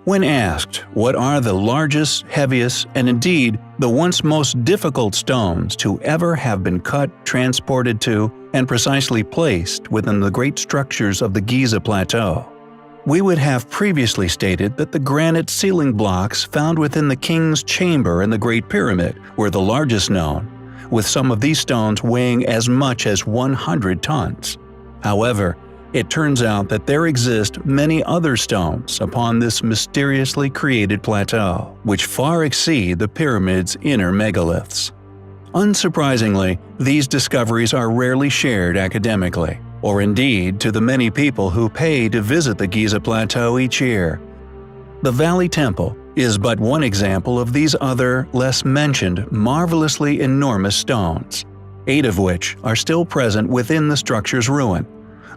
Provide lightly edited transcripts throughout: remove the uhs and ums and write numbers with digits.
When asked what are the largest, heaviest, and indeed the once most difficult stones to ever have been cut, transported to, and precisely placed within the great structures of the Giza Plateau, we would have previously stated that the granite ceiling blocks found within the King's Chamber in the Great Pyramid were the largest known, with some of these stones weighing as much as 100 tons. However, it turns out that there exist many other stones upon this mysteriously created plateau, which far exceed the pyramid's inner megaliths. Unsurprisingly, these discoveries are rarely shared academically, or indeed to the many people who pay to visit the Giza Plateau each year. The Valley Temple is but one example of these other, less mentioned, marvelously enormous stones, 8 of which are still present within the structure's ruin,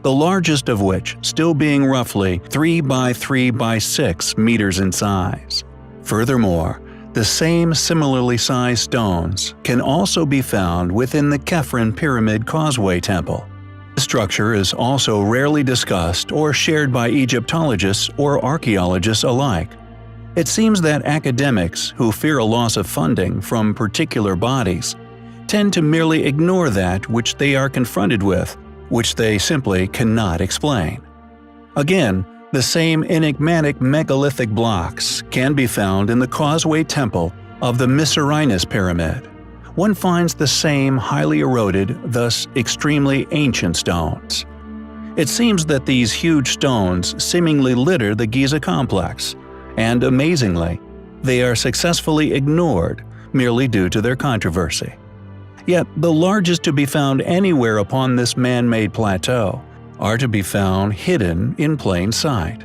the largest of which still being roughly 3 by 3 by 6 meters in size. Furthermore, the same similarly sized stones can also be found within the Khafre Pyramid Causeway Temple. The structure is also rarely discussed or shared by Egyptologists or archaeologists alike. It seems that academics who fear a loss of funding from particular bodies tend to merely ignore that which they are confronted with, which they simply cannot explain. Again, the same enigmatic megalithic blocks can be found in the Causeway Temple of the Mycerinus Pyramid. One finds the same highly eroded, thus extremely ancient stones. It seems that these huge stones seemingly litter the Giza complex, and amazingly, they are successfully ignored merely due to their controversy. Yet the largest to be found anywhere upon this man-made plateau are to be found hidden in plain sight.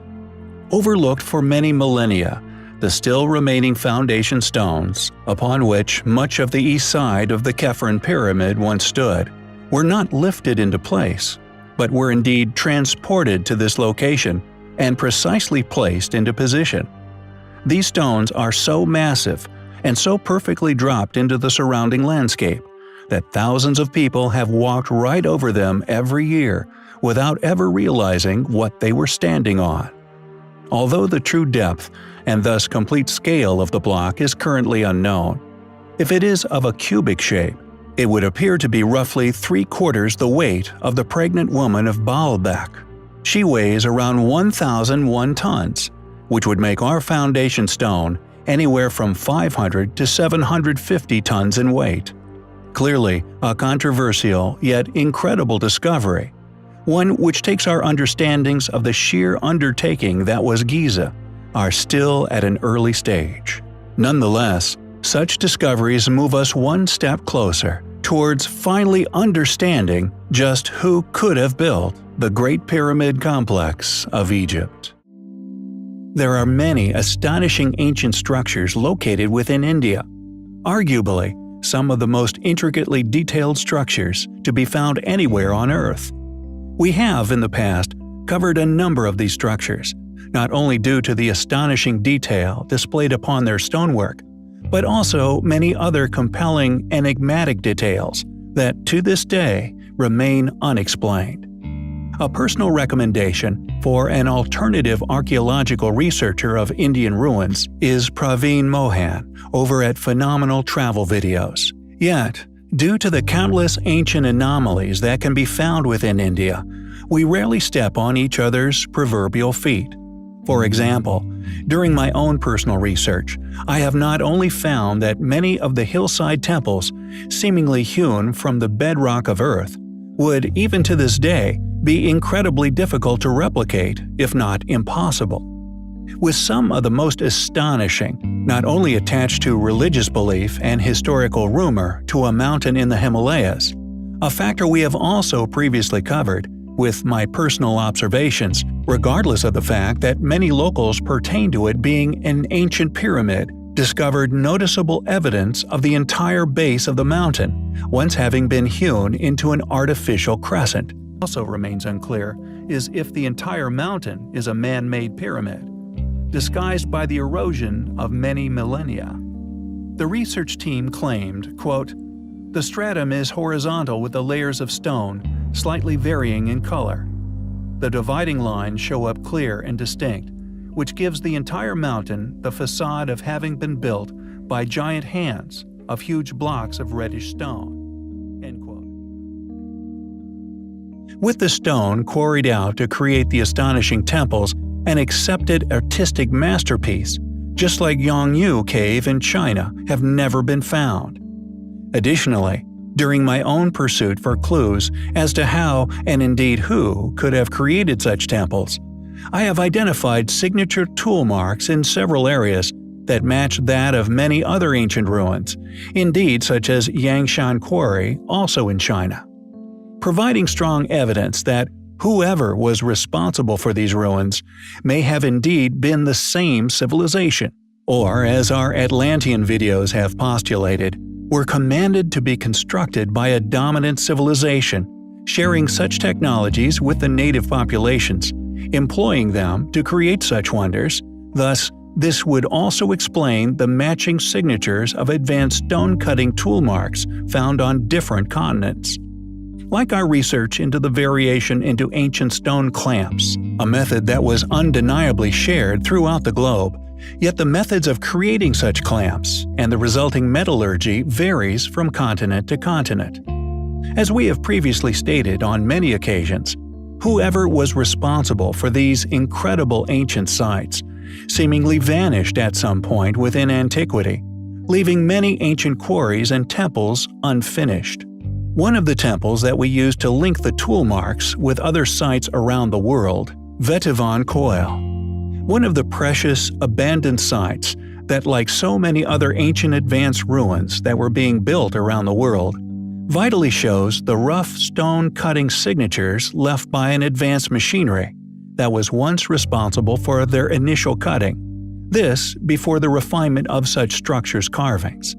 Overlooked for many millennia, the still remaining foundation stones, upon which much of the east side of the Khafre Pyramid once stood, were not lifted into place, but were indeed transported to this location and precisely placed into position. These stones are so massive and so perfectly dropped into the surrounding landscape that thousands of people have walked right over them every year without ever realizing what they were standing on. Although the true depth and thus complete scale of the block is currently unknown, if it is of a cubic shape, it would appear to be roughly 3/4 the weight of the pregnant woman of Baalbek. She weighs around 1,001 tons, which would make our foundation stone anywhere from 500 to 750 tons in weight. Clearly, a controversial yet incredible discovery, one which takes our understandings of the sheer undertaking that was Giza, are still at an early stage. Nonetheless, such discoveries move us one step closer towards finally understanding just who could have built the Great Pyramid Complex of Egypt. There are many astonishing ancient structures located within India. Arguably, some of the most intricately detailed structures to be found anywhere on Earth. We have, in the past, covered a number of these structures, not only due to the astonishing detail displayed upon their stonework, but also many other compelling, enigmatic details that, to this day, remain unexplained. A personal recommendation for an alternative archaeological researcher of Indian ruins is Praveen Mohan over at Phenomenal Travel Videos. Yet, due to the countless ancient anomalies that can be found within India, we rarely step on each other's proverbial feet. For example, during my own personal research, I have not only found that many of the hillside temples, seemingly hewn from the bedrock of Earth, would, even to this day, be incredibly difficult to replicate, if not impossible. With some of the most astonishing, not only attached to religious belief and historical rumor to a mountain in the Himalayas, a factor we have also previously covered, with my personal observations, regardless of the fact that many locals pertain to it being an ancient pyramid, discovered noticeable evidence of the entire base of the mountain, once having been hewn into an artificial crescent. Also remains unclear is if the entire mountain is a man-made pyramid, disguised by the erosion of many millennia. The research team claimed, quote, "The stratum is horizontal with the layers of stone, slightly varying in color. The dividing lines show up clear and distinct, which gives the entire mountain the facade of having been built by giant hands of huge blocks of reddish stone." End quote. With the stone quarried out to create the astonishing temples, an accepted artistic masterpiece, just like Yongyu Cave in China, have never been found. Additionally, during my own pursuit for clues as to how, and indeed who, could have created such temples, I have identified signature tool marks in several areas that match that of many other ancient ruins, indeed such as Yangshan Quarry, also in China, providing strong evidence that whoever was responsible for these ruins may have indeed been the same civilization, or, as our Atlantean videos have postulated, were commanded to be constructed by a dominant civilization, sharing such technologies with the native populations, employing them to create such wonders. Thus, this would also explain the matching signatures of advanced stone-cutting tool marks found on different continents. Like our research into the variation into ancient stone clamps, a method that was undeniably shared throughout the globe, yet the methods of creating such clamps and the resulting metallurgy varies from continent to continent. As we have previously stated on many occasions, whoever was responsible for these incredible ancient sites seemingly vanished at some point within antiquity, leaving many ancient quarries and temples unfinished. One of the temples that we use to link the tool marks with other sites around the world, Vetivan Koil, one of the precious, abandoned sites that, like so many other ancient advanced ruins that were being built around the world, vitally shows the rough stone-cutting signatures left by an advanced machinery that was once responsible for their initial cutting, this before the refinement of such structures' carvings.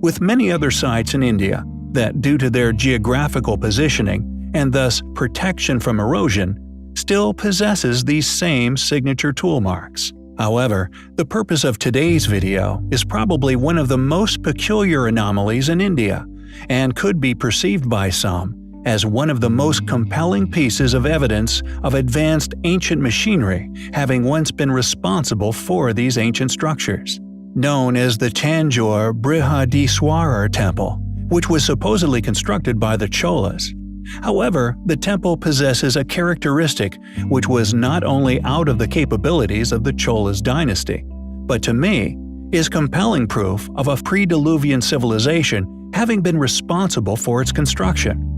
With many other sites in India that, due to their geographical positioning and thus protection from erosion, still possesses these same signature tool marks. However, the purpose of today's video is probably one of the most peculiar anomalies in India, and could be perceived by some as one of the most compelling pieces of evidence of advanced ancient machinery having once been responsible for these ancient structures. Known as the Tanjore Brihadiswarar Temple, which was supposedly constructed by the Cholas. However, the temple possesses a characteristic which was not only out of the capabilities of the Cholas dynasty, but to me, is compelling proof of a pre-Diluvian civilization having been responsible for its construction.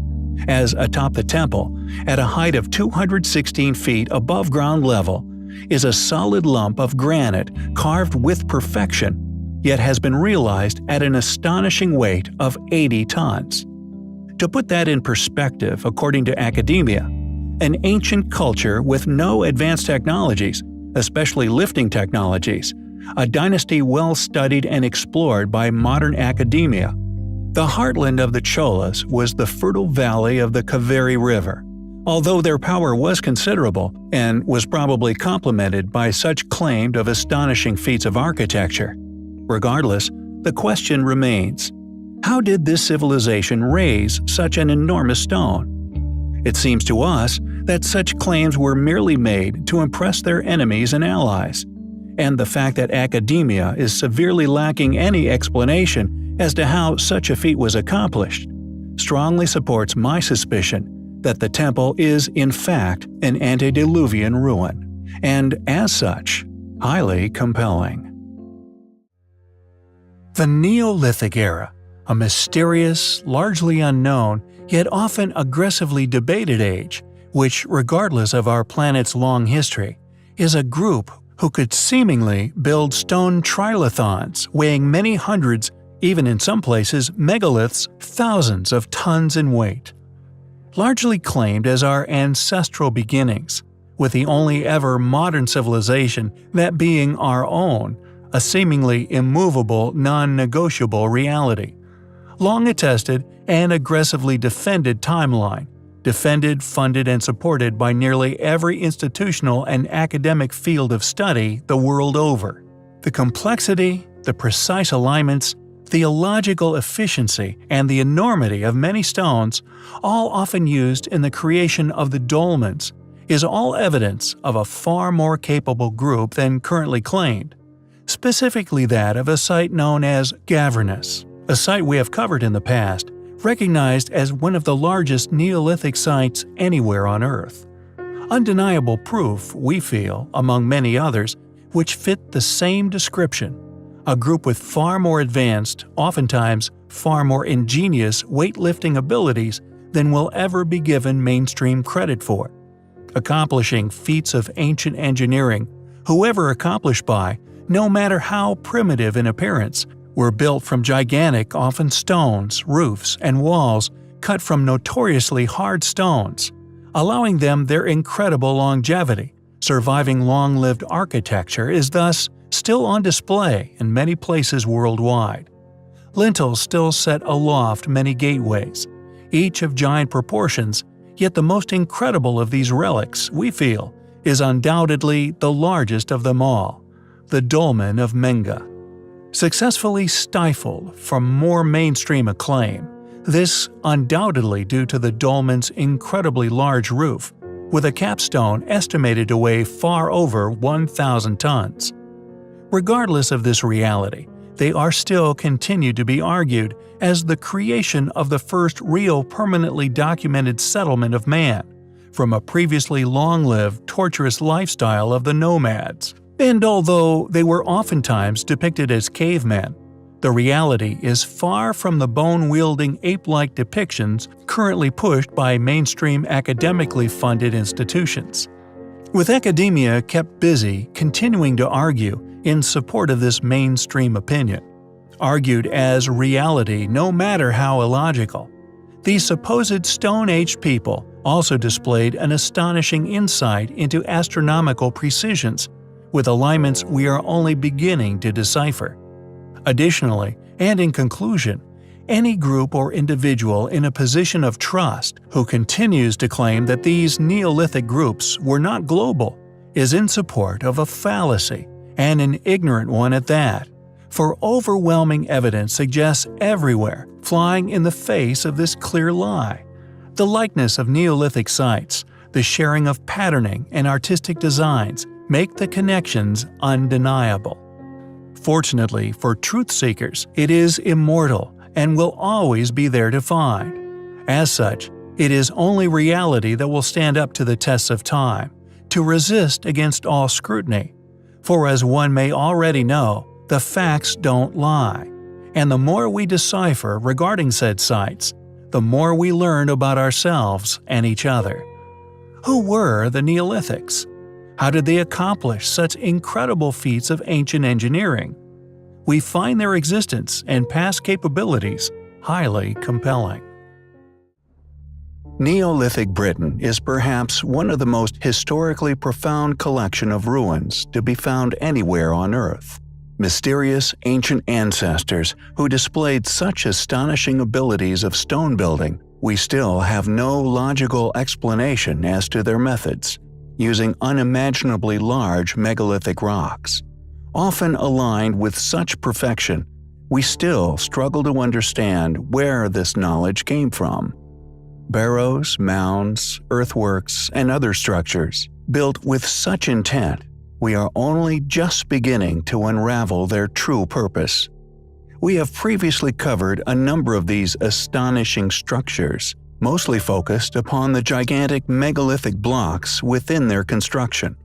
As atop the temple, at a height of 216 feet above ground level, is a solid lump of granite carved with perfection, yet has been realized at an astonishing weight of 80 tons. To put that in perspective, according to academia, an ancient culture with no advanced technologies, especially lifting technologies, a dynasty well studied and explored by modern academia. The heartland of the Cholas was the fertile valley of the Kaveri River. Although their power was considerable and was probably complemented by such claimed of astonishing feats of architecture, regardless, the question remains: how did this civilization raise such an enormous stone? It seems to us that such claims were merely made to impress their enemies and allies, and the fact that academia is severely lacking any explanation as to how such a feat was accomplished strongly supports my suspicion that the temple is in fact an antediluvian ruin, and as such, highly compelling. The Neolithic era, a mysterious, largely unknown, yet often aggressively debated age, which, regardless of our planet's long history, is a group who could seemingly build stone trilithons weighing many hundreds, even in some places megaliths, thousands of tons in weight. Largely claimed as our ancestral beginnings, with the only ever modern civilization that being our own, a seemingly immovable, non-negotiable reality. Long attested and aggressively defended timeline, defended, funded, and supported by nearly every institutional and academic field of study the world over. The complexity, the precise alignments, the illogical efficiency, and the enormity of many stones, all often used in the creation of the dolmens, is all evidence of a far more capable group than currently claimed, specifically that of a site known as Gavernus, a site we have covered in the past, recognized as one of the largest Neolithic sites anywhere on Earth. Undeniable proof, we feel, among many others, which fit the same description: a group with far more advanced, oftentimes far more ingenious weightlifting abilities than will ever be given mainstream credit for. Accomplishing feats of ancient engineering, whoever accomplished by, no matter how primitive in appearance, were built from gigantic, often stones, roofs, and walls cut from notoriously hard stones, allowing them their incredible longevity. Surviving long-lived architecture is thus still on display in many places worldwide. Lintels still set aloft many gateways, each of giant proportions, yet the most incredible of these relics, we feel, is undoubtedly the largest of them all, the dolmen of Menga. Successfully stifled from more mainstream acclaim, this undoubtedly due to the dolmen's incredibly large roof, with a capstone estimated to weigh far over 1,000 tons. Regardless of this reality, they are still continued to be argued as the creation of the first real permanently documented settlement of man, from a previously long-lived, torturous lifestyle of the nomads. And although they were oftentimes depicted as cavemen, the reality is far from the bone-wielding ape-like depictions currently pushed by mainstream academically funded institutions. With academia kept busy continuing to argue in support of this mainstream opinion, argued as reality no matter how illogical, these supposed Stone Age people also displayed an astonishing insight into astronomical precisions, with alignments we are only beginning to decipher. Additionally, and in conclusion, any group or individual in a position of trust who continues to claim that these Neolithic groups were not global is in support of a fallacy, and an ignorant one at that, for overwhelming evidence suggests everywhere, flying in the face of this clear lie. The likeness of Neolithic sites, the sharing of patterning and artistic designs make the connections undeniable. Fortunately for truth seekers, it is immortal and will always be there to find. As such, it is only reality that will stand up to the tests of time, to resist against all scrutiny. For as one may already know, the facts don't lie, and the more we decipher regarding said sites, the more we learn about ourselves and each other. Who were the Neolithics? How did they accomplish such incredible feats of ancient engineering? We find their existence and past capabilities highly compelling. Neolithic Britain is perhaps one of the most historically profound collection of ruins to be found anywhere on Earth. Mysterious ancient ancestors who displayed such astonishing abilities of stone building, we still have no logical explanation as to their methods, using unimaginably large megalithic rocks. Often aligned with such perfection, we still struggle to understand where this knowledge came from. Barrows, mounds, earthworks, and other structures, built with such intent, we are only just beginning to unravel their true purpose. We have previously covered a number of these astonishing structures, mostly focused upon the gigantic megalithic blocks within their construction,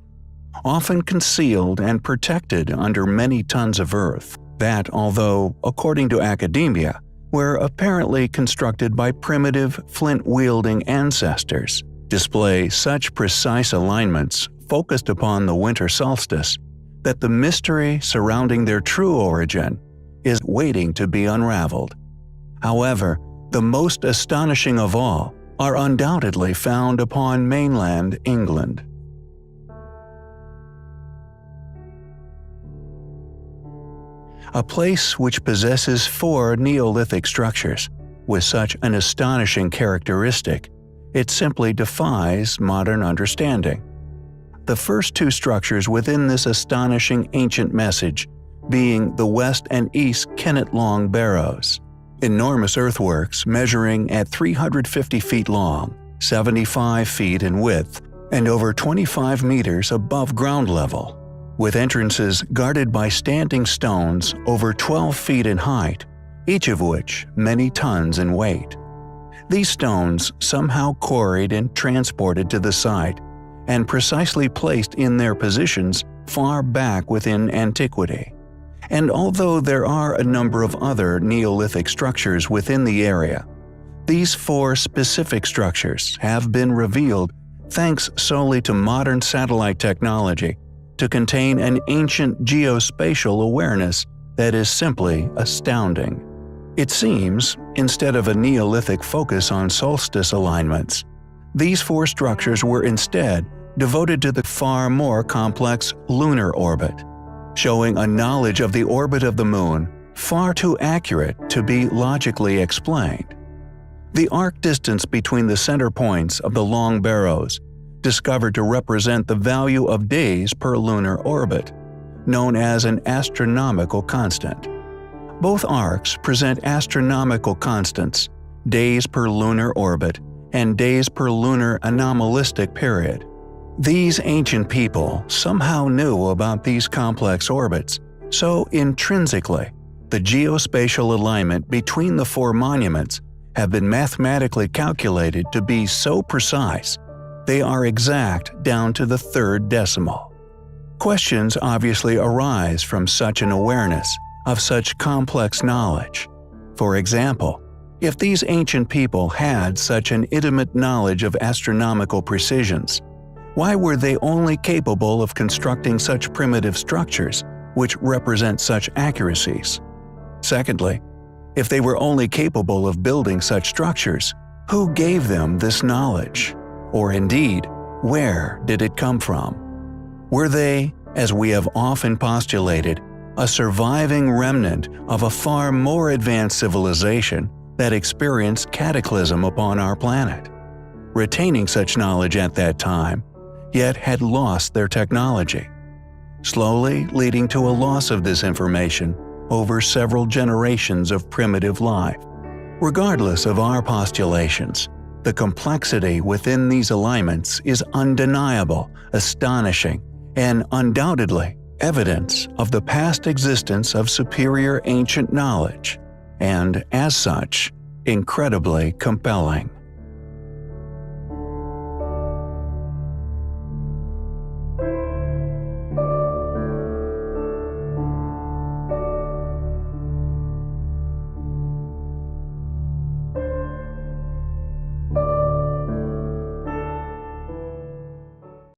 often concealed and protected under many tons of earth, that although, according to academia, were apparently constructed by primitive, flint-wielding ancestors, display such precise alignments focused upon the winter solstice that the mystery surrounding their true origin is waiting to be unraveled. However, the most astonishing of all are undoubtedly found upon mainland England. A place which possesses 4 Neolithic structures with such an astonishing characteristic, it simply defies modern understanding. The first 2 structures within this astonishing ancient message being the West and East Kennet Long Barrows, enormous earthworks measuring at 350 feet long, 75 feet in width, and over 25 meters above ground level, with entrances guarded by standing stones over 12 feet in height, each of which many tons in weight. These stones somehow quarried and transported to the site, and precisely placed in their positions far back within antiquity. And although there are a number of other Neolithic structures within the area, these 4 specific structures have been revealed thanks solely to modern satellite technology to contain an ancient geospatial awareness that is simply astounding. It seems, instead of a Neolithic focus on solstice alignments, these 4 structures were instead devoted to the far more complex lunar orbit, showing a knowledge of the orbit of the Moon far too accurate to be logically explained. The arc distance between the center points of the long barrows, discovered to represent the value of days per lunar orbit, known as an astronomical constant. Both arcs present astronomical constants, days per lunar orbit and days per lunar anomalistic period. These ancient people somehow knew about these complex orbits, so intrinsically, the geospatial alignment between the 4 monuments have been mathematically calculated to be so precise they are exact down to the 3rd decimal. Questions obviously arise from such an awareness of such complex knowledge. For example, if these ancient people had such an intimate knowledge of astronomical precisions, why were they only capable of constructing such primitive structures which represent such accuracies? Secondly, if they were only capable of building such structures, who gave them this knowledge? Or indeed, where did it come from? Were they, as we have often postulated, a surviving remnant of a far more advanced civilization that experienced cataclysm upon our planet, retaining such knowledge at that time, yet had lost their technology, slowly leading to a loss of this information over several generations of primitive life? Regardless of our postulations, the complexity within these alignments is undeniable, astonishing, and undoubtedly evidence of the past existence of superior ancient knowledge, and as such, incredibly compelling.